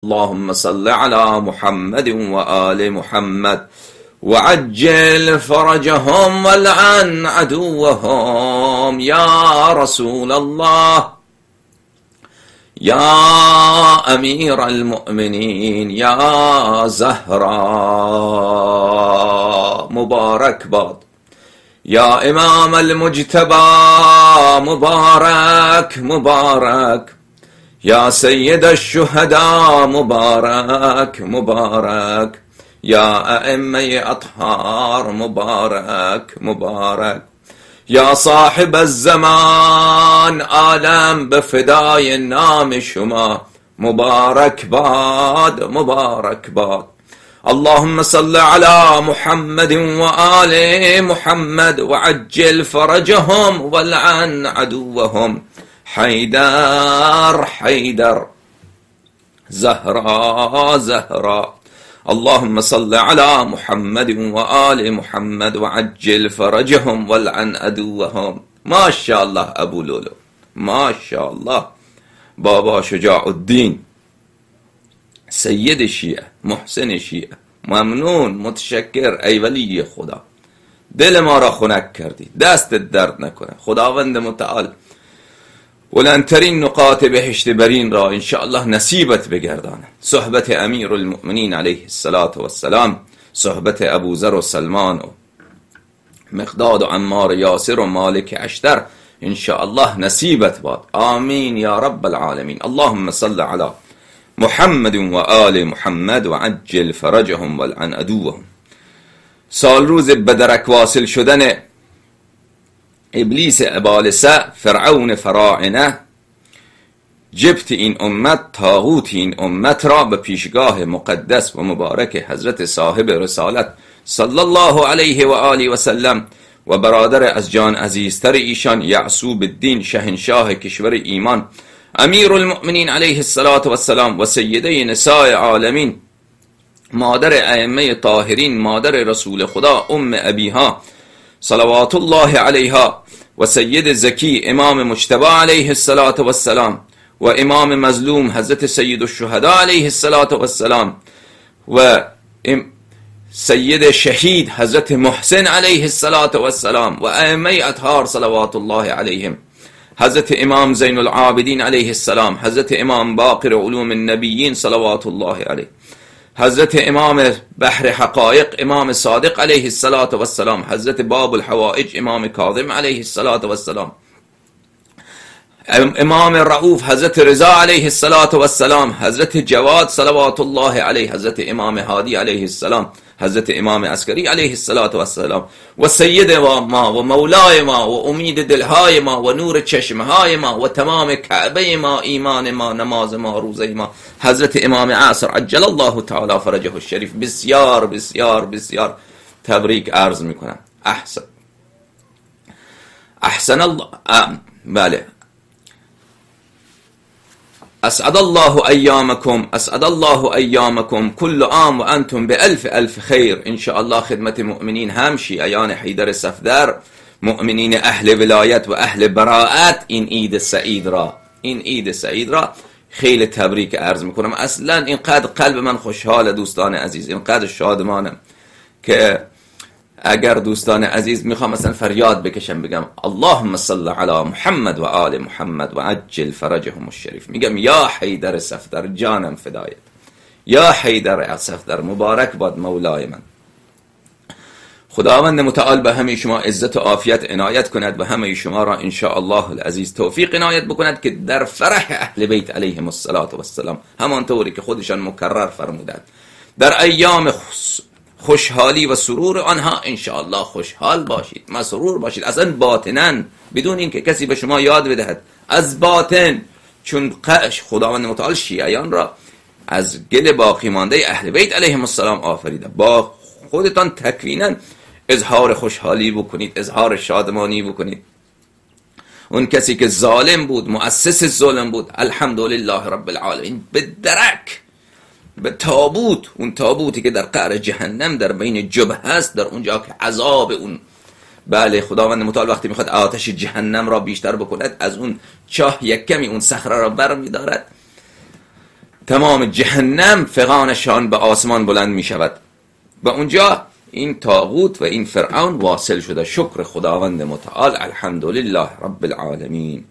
اللهم صل على محمد وآل محمد وعجل فرجهم والعن عدوهم. يا رسول الله، يا امیر المؤمنین، یا زهرا مبارک باد، یا امام المجتبی مبارک مبارک، یا سید الشهداء مبارک مبارک، یا ائمه اطهار مبارک مبارک، یا صاحب الزمان عالم به فدای نام شما مبارک باد مبارک باد. اللهم صل على محمد وآل محمد وعجل فرجهم والعن عدوهم. حیدر حیدر، زهرا زهرا. اللهم صل على محمد وآل محمد وعجل فرجهم والعن عدوهم. ماشاءالله ابو لولو، ماشاءالله بابا شجاع الدین، سید شیعه، محسن شیعه. ممنون، متشکر ای ولی خدا، دل ما را خنک کردی، دست درد نکنه. خداوند متعال بلندترین نقاط بهشت برین را انشاءالله نصیبت بگردانه. صحبت امیر المؤمنین علیه السلام، صحبت ابوذر و سلمان و مقداد و عمار یاسر و مالک اشتر انشاءالله نصیبت باد. آمین یا رب العالمین. اللهم صل علی محمد و آل محمد و عجل فرجهم والعن عدوهم. سال روز بدرک واصل شدن ابلیس ابالسه، فرعون فراعنه، جبت این امت، طاغوت این امت را به پیشگاه مقدس و مبارک حضرت صاحب رسالت صلی الله علیه و آله و سلم و برادر از جان عزیزتر ایشان یعصوب الدین، شهنشاه کشور ایمان، امیر المؤمنین علیه السلام و سیده نساء عالمین، مادر ائمه طاهرین، مادر رسول خدا، ام ابیها صلوات الله علیها، و سید زکی امام مجتبی علیه السلام، و امام مظلوم حضرت سید الشهداء علیه السلام، و سید شهید حضرت محسن علیه السلام، و ائمه اطهار صلوات الله علیهم، حضرت امام زین العابدین علیه السلام، حضرت امام باقر علوم النبیین صلوات الله علیه، حضرت امام بحر حقائق امام صادق علیه السلام، حضرت باب الحوائج امام کاظم علیه السلام، امام رؤوف حضرت رضا علیه السلام، حضرت جواد صلوات الله علیه، حضرت امام هادی علیه السلام، حضرت امام عسکری علیه السلام، و سید ما و مولای ما و امید دلهای ما و نور چشمهای ما و تمام کعبه ما، ایمان ما، نماز ما، روزه ما، حضرت امام عصر عجل الله تعالی فرجه الشریف. بسیار بسیار بسیار تبریک عرض میکنم. احسن الله. بله، اسعد الله ایامکم، اسعد الله ایامکم، کل عام و انتم به الف الف خیر. انشاءالله خدمت مؤمنین هم شیعیان حیدر صفدر، مؤمنین اهل ولایت و اهل براءت، این عید سعید را خیلی تبریک عرض میکنم. اصلا اینقدر قلب من خوشحال دوستان عزیز، اینقدر شادمانم که اگر دوستان عزیز میخوام مثلا فریاد بکشم بگم اللهم صل علی محمد و آل محمد و عجل فرجهم الشریف، میگم یا حیدر صفدر جانم فدایت، یا حیدر صفدر مبارک باد مولای من. خداوند متعال به همه شما عزت و عافیت عنایت کند و همه شما را ان شاء الله العزیز توفیق عنایت بکند که در فرح اهل بیت علیهم السلام، همانطوری که خودشان مکرر فرمودند، در ایام خوشحالی و سرور آنها انشاءالله خوشحال باشید، مسرور باشید، اصلا باطناً بدون اینکه کسی به شما یاد بدهد، از باطن. چون خداوند متعال شیعیان را از گل باقی مانده اهل بیت علیهم السلام آفریده. با خودتان تکویناً اظهار خوشحالی بکنید، اظهار شادمانی بکنید. اون کسی که ظالم بود، مؤسس ظلم بود، الحمدلله رب العالمین، به درک، به تابوت، اون تابوتی که در قعر جهنم در بین جبه هست، در اونجا که عذاب اون، بله، خداوند متعال وقتی میخواد آتش جهنم را بیشتر بکند، از اون چاه یک کمی اون صخره را بر میدارد تمام جهنم فغانشان به آسمان بلند می شود. و اونجا این طاغوت و این فرعون واصل شده. شکر خداوند متعال، الحمدلله رب العالمین.